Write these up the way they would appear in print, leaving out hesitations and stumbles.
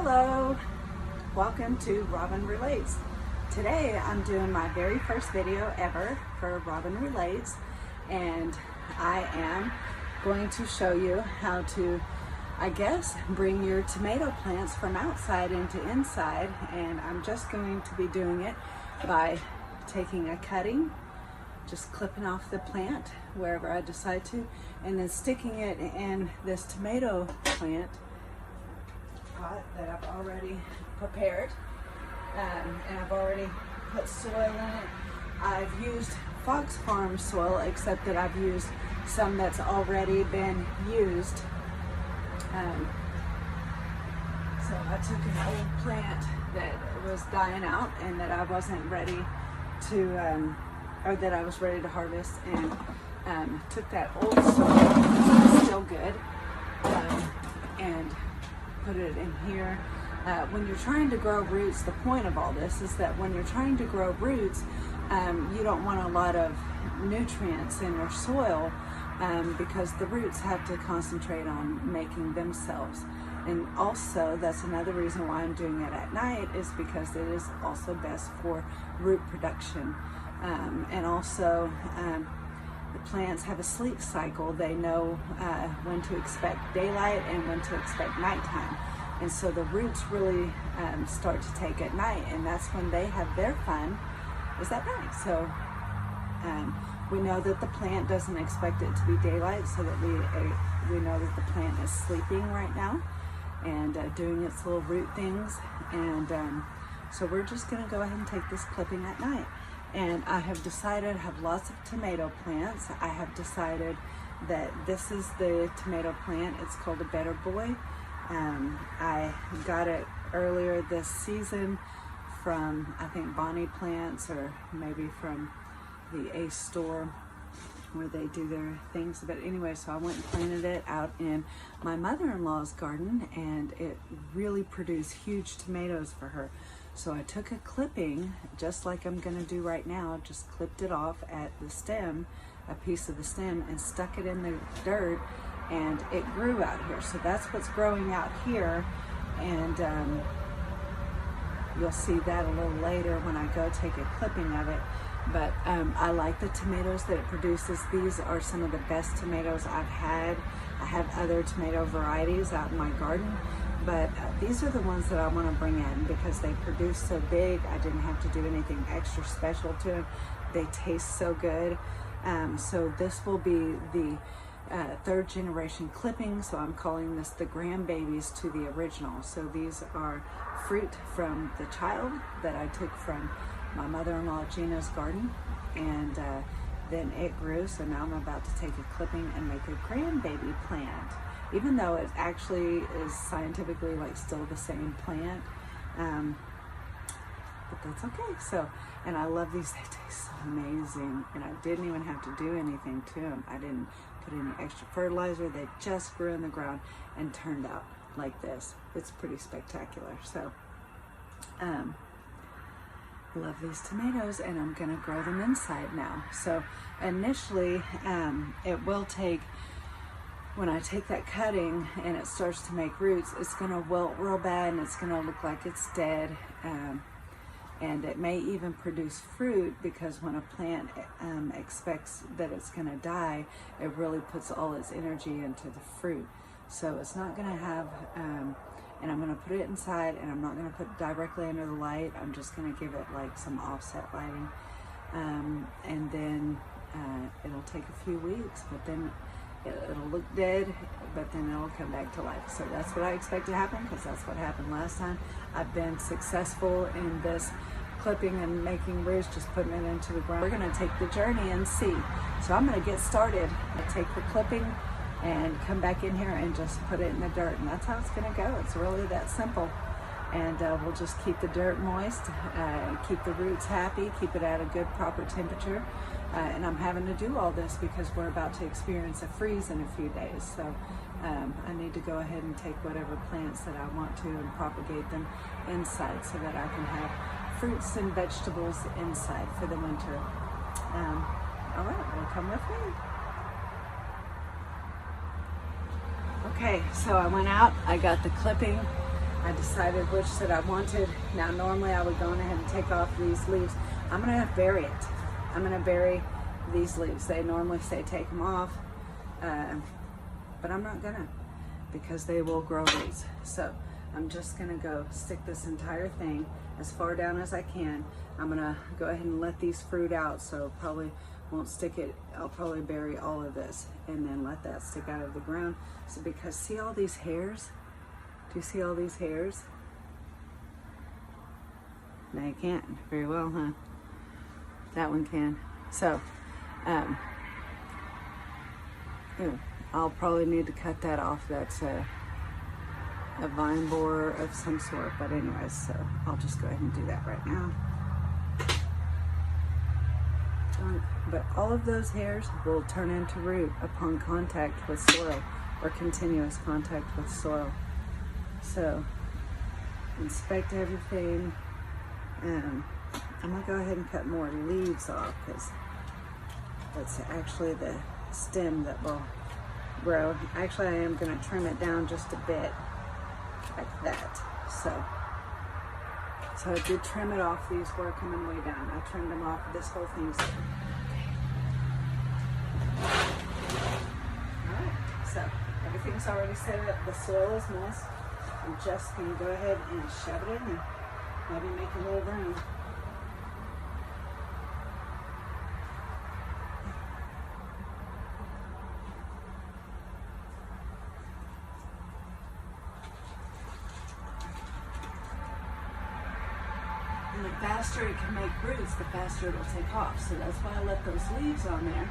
Hello, welcome to Robyn Relates. Today I'm doing my very first video ever for Robyn Relates, and I am going to show you how to, I guess, bring your tomato plants from outside into inside. And I'm just going to be doing it by taking a cutting, just clipping off the plant wherever I decide to, and then sticking it in this tomato plant pot that I've already prepared, and I've already put soil in it. I've used Fox Farm soil, except that I've used some that's already been used. So I took an old plant that was dying out and that I wasn't ready to, or that I was ready to harvest, and took that old soil, which is still good, and put it in here. When you're trying to grow roots, the point of all this is that when you're trying to grow roots, you don't want a lot of nutrients in your soil, because the roots have to concentrate on making themselves. And also, that's another reason why I'm doing it at night, is because it is also best for root production. And also, the plants have a sleep cycle. They know when to expect daylight and when to expect nighttime. And so the roots really start to take at night, and that's when they have their fun, is at night. So we know that the plant doesn't expect it to be daylight, so that we know that the plant is sleeping right now and doing its little root things. And so we're just gonna go ahead and take this clipping at night. And I have decided, I have lots of tomato plants. I have decided that this is the tomato plant. It's called a Better Boy. I got it earlier this season from, I think, Bonnie Plants, or maybe from the Ace store where they do their things. But anyway, so I went and planted it out in my mother-in-law's garden, and it really produced huge tomatoes for her. So I took a clipping, just like I'm gonna do right now, just clipped it off at the stem, a piece of the stem, and stuck it in the dirt, and it grew out here. So that's what's growing out here, and you'll see that a little later when I go take a clipping of it. But I like the tomatoes that it produces. These are some of the best tomatoes I've had. I have other tomato varieties out in my garden, but these are the ones that I want to bring in because they produce so big. I didn't have to do anything extra special to them. They taste so good. So this will be the third generation clipping, so I'm calling this the grandbabies to the original. So these are fruit from the child that I took from my mother-in-law Gina's garden, and then it grew. So now I'm about to take a clipping and make a grandbaby plant, even though it actually is scientifically like still the same plant, but that's okay. So, and I love these. They taste so amazing, and I didn't even have to do anything to them. I didn't put any extra fertilizer. They just grew in the ground and turned out like this. It's pretty spectacular. So love these tomatoes, and I'm gonna grow them inside now. So initially, it will take, when I take that cutting and it starts to make roots, it's gonna wilt real bad, and it's gonna look like it's dead. And it may even produce fruit, because when a plant expects that it's gonna die, it really puts all its energy into the fruit. So it's not gonna have, and I'm gonna put it inside, and I'm not gonna put it directly under the light. I'm just gonna give it like some offset lighting. And then it'll take a few weeks, but then it'll look dead, but then it'll come back to life. So that's what I expect to happen, because that's what happened last time. I've been successful in this clipping and making roots, just putting it into the ground. We're gonna take the journey and see. So I'm gonna get started. I take the clipping and come back in here and just put it in the dirt, and that's how it's gonna go. It's really that simple. And we'll just keep the dirt moist, keep the roots happy, keep it at a good proper temperature. And I'm having to do all this because we're about to experience a freeze in a few days. So I need to go ahead and take whatever plants that I want to and propagate them inside, so that I can have fruits and vegetables inside for the winter. All right, well, come with me. Okay, so I went out, I got the clipping, I decided which that I wanted. Now normally I would go on ahead and take off these leaves. I'm gonna bury it. I'm gonna bury these leaves. They normally say take them off, but I'm not gonna, because they will grow roots. So I'm just gonna go stick this entire thing as far down as I can. I'm gonna go ahead and let these fruit out, so probably won't stick it. I'll probably bury all of this and then let that stick out of the ground. So because see all these hairs? Do you see all these hairs? No, you can't very well, huh? That one can. So, I'll probably need to cut that off. That's a vine borer of some sort. But anyways, so I'll just go ahead and do that right now. But all of those hairs will turn into root upon contact with soil or continuous contact with soil. So inspect everything. I'm gonna go ahead and cut more leaves off because that's actually the stem that will grow. Actually, I am gonna trim it down just a bit like that. So I did trim it off. These were coming way down. I trimmed them off. This whole thing's okay. All right, so everything's already set up. The soil is moist. I'm just gonna go ahead and shove it in there. Maybe make a little room. And the faster it can make roots, the faster it'll take off. So that's why I let those leaves on there.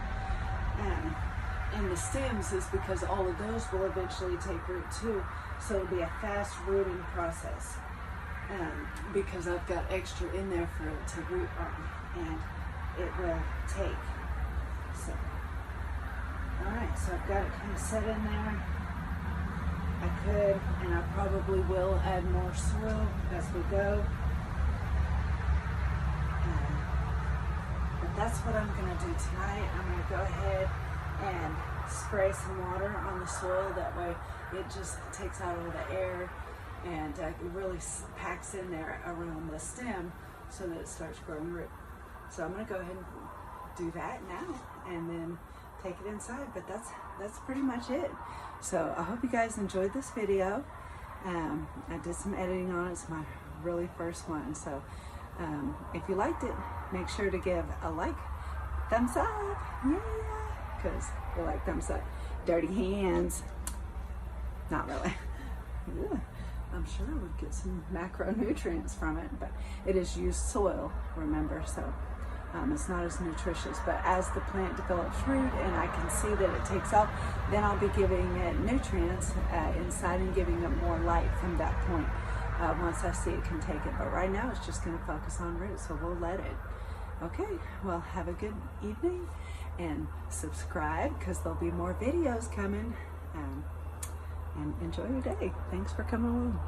And the stems is because all of those will eventually take root too. So it'll be a fast rooting process. Because I've got extra in there for it to root on, and it will take. So, all right, so I've got it kind of set in there. I could, and I probably will add more soil as we go. But that's what I'm going to do tonight. I'm going to go ahead and spray some water on the soil. That way it just takes out all the air and it really packs in there around the stem so that it starts growing root. So I'm going to go ahead and do that now and then take it inside. But that's pretty much it. So I hope you guys enjoyed this video. I did some editing on it. It's my really first one. So if you liked it, make sure to give a like, thumbs up, yeah, because you like thumbs up. Dirty hands, not really. Yeah. I'm sure I would get some macronutrients from it, but it is used soil, remember, so it's not as nutritious. But as the plant develops root and I can see that it takes off, then I'll be giving it nutrients inside and giving it more light from that point once I see it can take it. But right now it's just going to focus on root, so we'll let it. Okay, well, have a good evening and subscribe because there'll be more videos coming. And enjoy your day. Thanks for coming along.